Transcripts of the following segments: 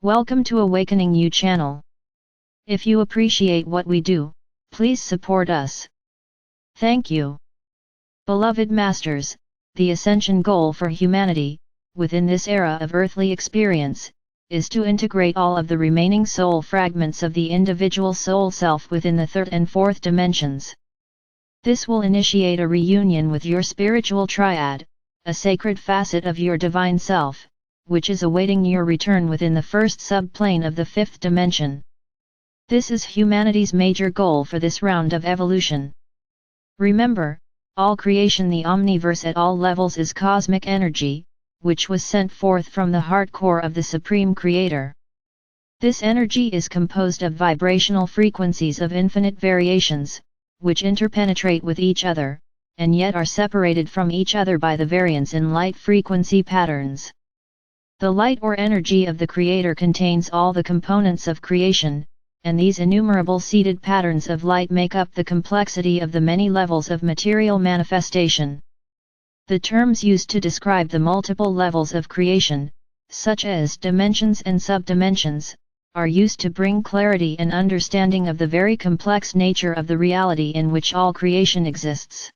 Welcome to Awakening You channel. If you appreciate what we do, please support us. Thank you. Beloved Masters, the ascension goal for humanity, within this era of earthly experience, is to integrate all of the remaining soul fragments of the individual soul self within the third and fourth dimensions. This will initiate a reunion with your spiritual triad, a sacred facet of your divine self, which is awaiting your return within the first subplane of the fifth dimension. This is humanity's major goal for this round of evolution. Remember, all creation, the omniverse at all levels, is cosmic energy, which was sent forth from the heart core of the Supreme Creator. This energy is composed of vibrational frequencies of infinite variations, which interpenetrate with each other, and yet are separated from each other by the variance in light frequency patterns. The light or energy of the Creator contains all the components of creation, and these innumerable seeded patterns of light make up the complexity of the many levels of material manifestation. The terms used to describe the multiple levels of creation, such as dimensions and subdimensions, are used to bring clarity and understanding of the very complex nature of the reality in which all creation exists.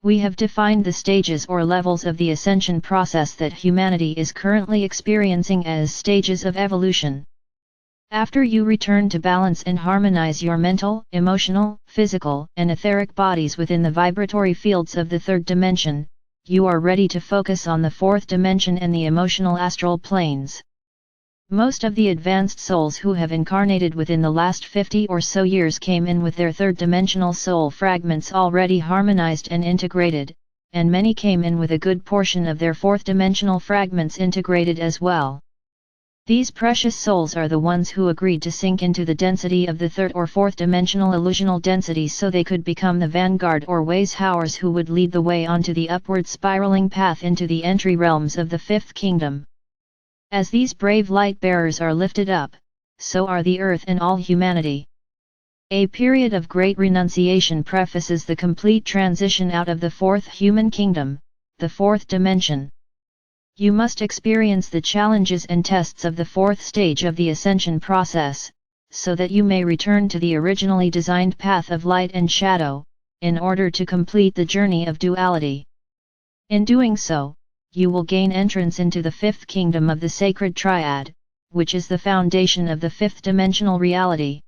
We have defined the stages or levels of the ascension process that humanity is currently experiencing as stages of evolution. After you return to balance and harmonize your mental, emotional, physical, and etheric bodies within the vibratory fields of the third dimension, you are ready to focus on the fourth dimension and the emotional astral planes. Most of the advanced souls who have incarnated within the last 50 or so years came in with their third-dimensional soul fragments already harmonized and integrated, and many came in with a good portion of their fourth-dimensional fragments integrated as well. These precious souls are the ones who agreed to sink into the density of the third or fourth-dimensional illusional density so they could become the vanguard or ways-howers who would lead the way onto the upward spiraling path into the entry realms of the fifth kingdom. As these brave light bearers are lifted up, so are the earth and all humanity. A period of great renunciation prefaces the complete transition out of the fourth human kingdom, the fourth dimension. You must experience the challenges and tests of the fourth stage of the ascension process, so that you may return to the originally designed path of light and shadow, in order to complete the journey of duality. In doing so, you will gain entrance into the fifth kingdom of the sacred triad, which is the foundation of the fifth dimensional reality.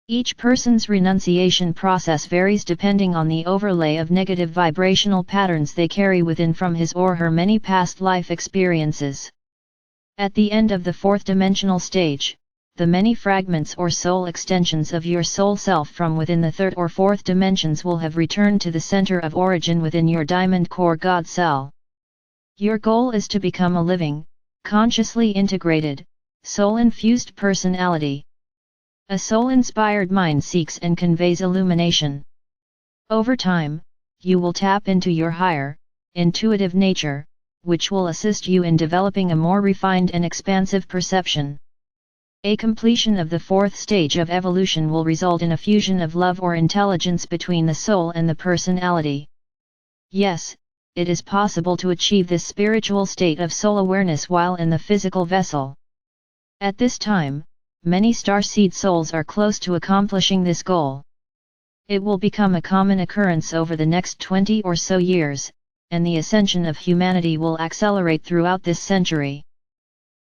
Each person's renunciation process varies depending on the overlay of negative vibrational patterns they carry within from his or her many past life experiences. At the end of the fourth dimensional stage, the many fragments or soul extensions of your soul self from within the third or fourth dimensions will have returned to the center of origin within your diamond core God cell. Your goal is to become a living, consciously integrated, soul-infused personality. A soul-inspired mind seeks and conveys illumination. Over time, you will tap into your higher, intuitive nature, which will assist you in developing a more refined and expansive perception. A completion of the fourth stage of evolution will result in a fusion of love or intelligence between the soul and the personality. Yes, it is possible to achieve this spiritual state of soul awareness while in the physical vessel. At this time, many starseed souls are close to accomplishing this goal. It will become a common occurrence over the next 20 or so years, and the ascension of humanity will accelerate throughout this century.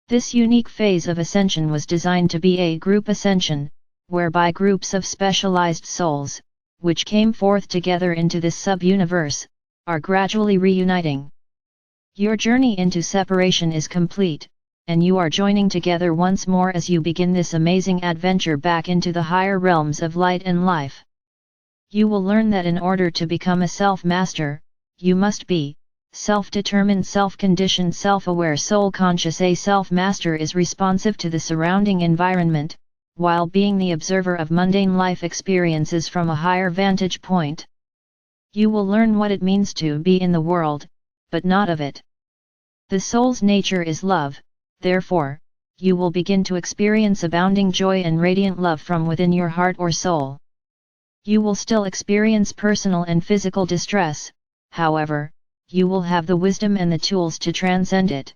This unique phase of ascension was designed to be a group ascension, whereby groups of specialized souls, which came forth together into this sub-universe, are gradually reuniting. Your journey into separation is complete, and you are joining together once more as you begin this amazing adventure back into the higher realms of light and life. You will learn that in order to become a self-master, you must be self-determined, self-conditioned, self-aware, soul-conscious. A self-master is responsive to the surrounding environment, while being the observer of mundane life experiences from a higher vantage point. You will learn what it means to be in the world, but not of it. The soul's nature is love, therefore, you will begin to experience abounding joy and radiant love from within your heart or soul. You will still experience personal and physical distress, however, you will have the wisdom and the tools to transcend it.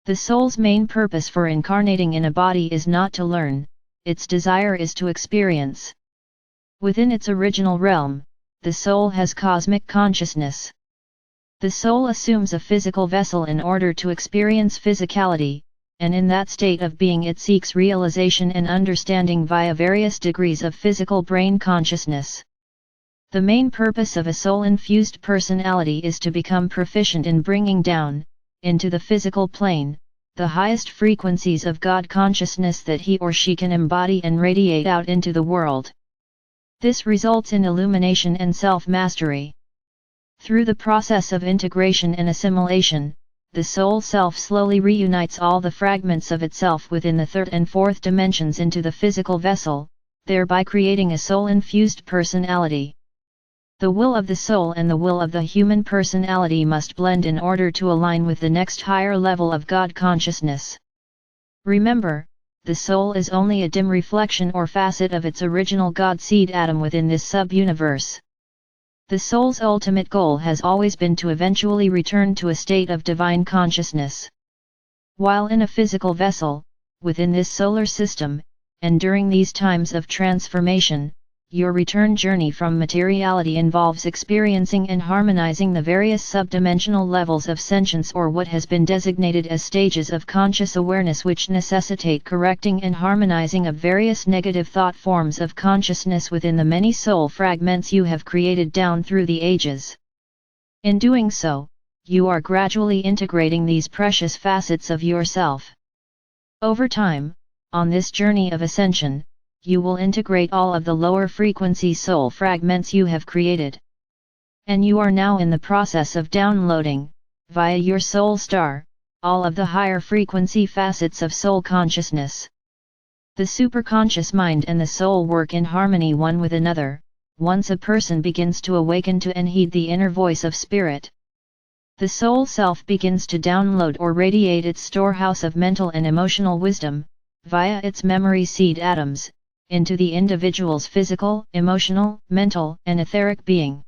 The soul's main purpose for incarnating in a body is not to learn, its desire is to experience. Within its original realm, the soul has cosmic consciousness. The soul assumes a physical vessel in order to experience physicality, and in that state of being it seeks realization and understanding via various degrees of physical brain consciousness. The main purpose of a soul-infused personality is to become proficient in bringing down, into the physical plane, the highest frequencies of God consciousness that he or she can embody and radiate out into the world. This results in illumination and self-mastery. Through the process of integration and assimilation, the soul self slowly reunites all the fragments of itself within the third and fourth dimensions into the physical vessel, thereby creating a soul-infused personality. The will of the soul and the will of the human personality must blend in order to align with the next higher level of God consciousness. Remember, the soul is only a dim reflection or facet of its original God seed atom within this sub-universe. The soul's ultimate goal has always been to eventually return to a state of divine consciousness. While in a physical vessel, within this solar system, and during these times of transformation, your return journey from materiality involves experiencing and harmonizing the various subdimensional levels of sentience, or what has been designated as stages of conscious awareness, which necessitate correcting and harmonizing of various negative thought forms of consciousness within the many soul fragments you have created down through the ages. In doing so, you are gradually integrating these precious facets of yourself. Over time, on this journey of ascension, you will integrate all of the lower frequency soul fragments you have created. And you are now in the process of downloading, via your soul star, all of the higher frequency facets of soul consciousness. The superconscious mind and the soul work in harmony one with another, once a person begins to awaken to and heed the inner voice of spirit. The soul self begins to download or radiate its storehouse of mental and emotional wisdom, via its memory seed atoms, into the individual's physical, emotional, mental, and etheric being.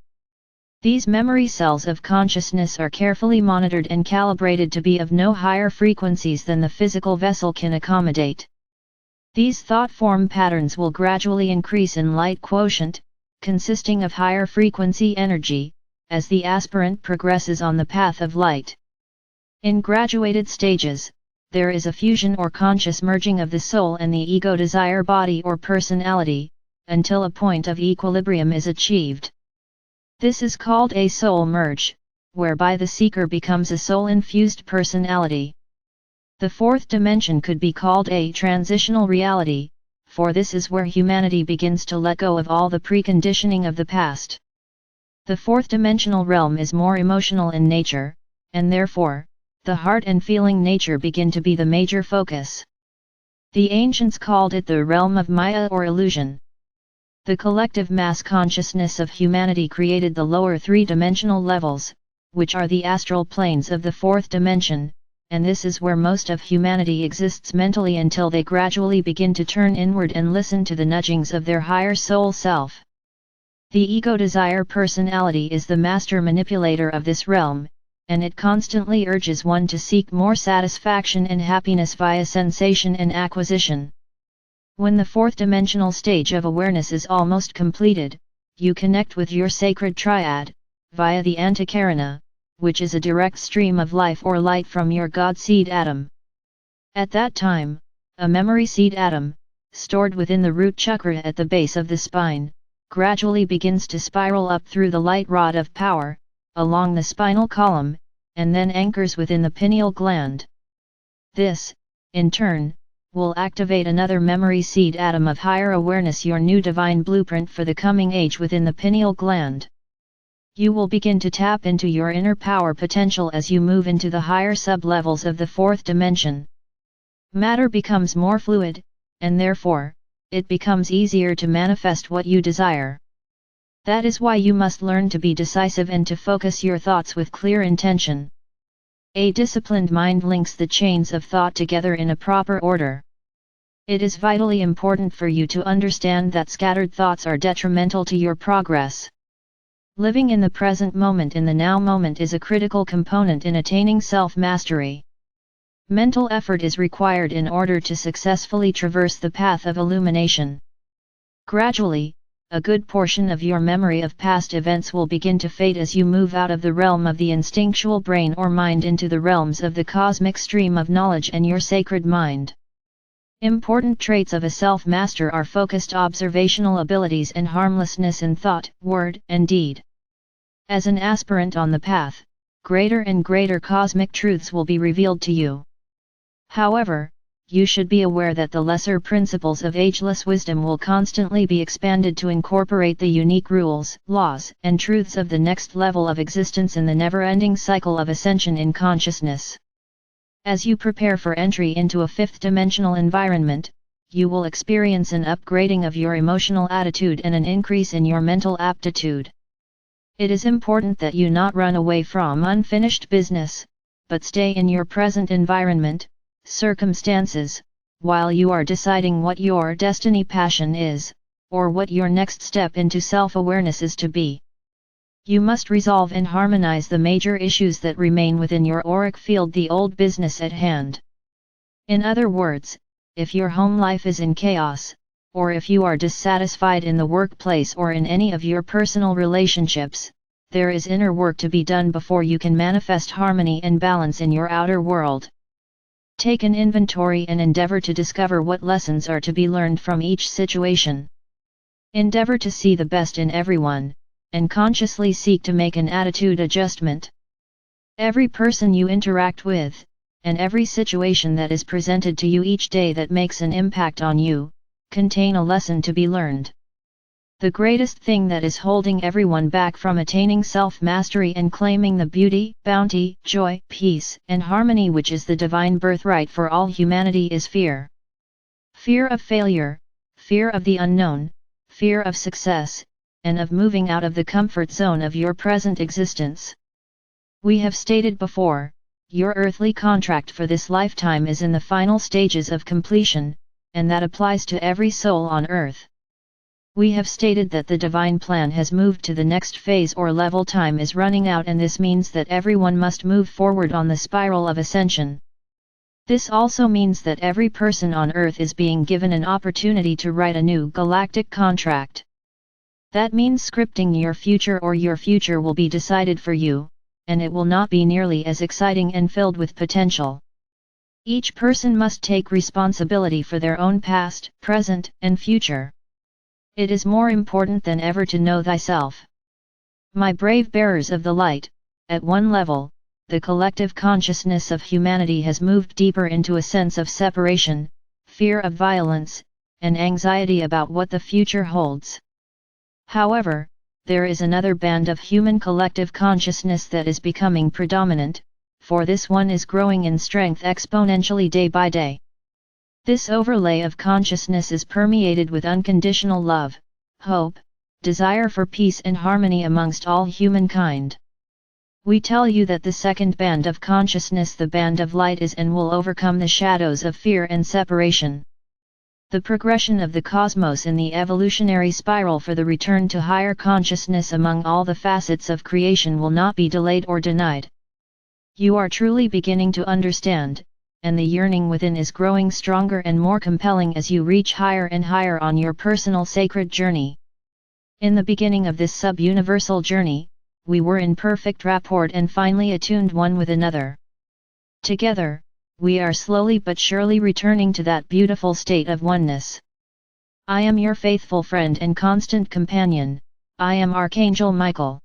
These memory cells of consciousness are carefully monitored and calibrated to be of no higher frequencies than the physical vessel can accommodate. These thought form patterns will gradually increase in light quotient, consisting of higher frequency energy, as the aspirant progresses on the path of light. In graduated stages, there is a fusion or conscious merging of the soul and the ego desire body or personality, until a point of equilibrium is achieved. This is called a soul merge, whereby the seeker becomes a soul-infused personality. The fourth dimension could be called a transitional reality, for this is where humanity begins to let go of all the preconditioning of the past. The fourth dimensional realm is more emotional in nature, and therefore, the heart and feeling nature begin to be the major focus. The ancients called it the realm of Maya or illusion. The collective mass consciousness of humanity created the lower three-dimensional levels, which are the astral planes of the fourth dimension, and this is where most of humanity exists mentally until they gradually begin to turn inward and listen to the nudgings of their higher soul self. The ego desire personality is the master manipulator of this realm, and it constantly urges one to seek more satisfaction and happiness via sensation and acquisition. When the fourth dimensional stage of awareness is almost completed, you connect with your sacred triad, via the antakarana, which is a direct stream of life or light from your God seed atom. At that time, a memory seed atom, stored within the root chakra at the base of the spine, gradually begins to spiral up through the light rod of power, along the spinal column, and then anchors within the pineal gland. This, in turn, will activate another memory seed atom of higher awareness, your new divine blueprint for the coming age within the pineal gland. You will begin to tap into your inner power potential as you move into the higher sub-levels of the fourth dimension. Matter becomes more fluid, and therefore, it becomes easier to manifest what you desire. That is why you must learn to be decisive and to focus your thoughts with clear intention. A disciplined mind links the chains of thought together in a proper order. It is vitally important for you to understand that scattered thoughts are detrimental to your progress. Living in the present moment in the now moment is a critical component in attaining self-mastery. Mental effort is required in order to successfully traverse the path of illumination. Gradually, a good portion of your memory of past events will begin to fade as you move out of the realm of the instinctual brain or mind into the realms of the cosmic stream of knowledge and your sacred mind. Important traits of a self-master are focused observational abilities and harmlessness in thought, word, and deed. As an aspirant on the path, greater and greater cosmic truths will be revealed to you. However, you should be aware that the lesser principles of ageless wisdom will constantly be expanded to incorporate the unique rules, laws, and truths of the next level of existence in the never-ending cycle of ascension in consciousness. As you prepare for entry into a fifth-dimensional environment, you will experience an upgrading of your emotional attitude and an increase in your mental aptitude. It is important that you not run away from unfinished business, but stay in your present environment, circumstances, while you are deciding what your destiny passion is, or what your next step into self-awareness is to be. You must resolve and harmonize the major issues that remain within your auric field, the old business at hand. In other words, if your home life is in chaos, or if you are dissatisfied in the workplace or in any of your personal relationships, there is inner work to be done before you can manifest harmony and balance in your outer world. Take an inventory and endeavor to discover what lessons are to be learned from each situation. Endeavor to see the best in everyone, and consciously seek to make an attitude adjustment. Every person you interact with, and every situation that is presented to you each day that makes an impact on you, contain a lesson to be learned. The greatest thing that is holding everyone back from attaining self-mastery and claiming the beauty, bounty, joy, peace, and harmony which is the divine birthright for all humanity is fear. Fear of failure, fear of the unknown, fear of success, and of moving out of the comfort zone of your present existence. We have stated before, your earthly contract for this lifetime is in the final stages of completion, and that applies to every soul on earth. We have stated that the divine plan has moved to the next phase or level. Time is running out, and this means that everyone must move forward on the spiral of ascension. This also means that every person on earth is being given an opportunity to write a new galactic contract. That means scripting your future, or your future will be decided for you, and it will not be nearly as exciting and filled with potential. Each person must take responsibility for their own past, present, and future. It is more important than ever to know thyself. My brave bearers of the light, at one level, the collective consciousness of humanity has moved deeper into a sense of separation, fear of violence, and anxiety about what the future holds. However, there is another band of human collective consciousness that is becoming predominant, for this one is growing in strength exponentially day by day. This overlay of consciousness is permeated with unconditional love, hope, desire for peace and harmony amongst all humankind. We tell you that the second band of consciousness, the band of light, is and will overcome the shadows of fear and separation. The progression of the cosmos in the evolutionary spiral for the return to higher consciousness among all the facets of creation will not be delayed or denied. You are truly beginning to understand, and the yearning within is growing stronger and more compelling as you reach higher and higher on your personal sacred journey. In the beginning of this sub-universal journey, we were in perfect rapport and finely attuned one with another. Together, we are slowly but surely returning to that beautiful state of oneness. I am your faithful friend and constant companion, I am Archangel Michael.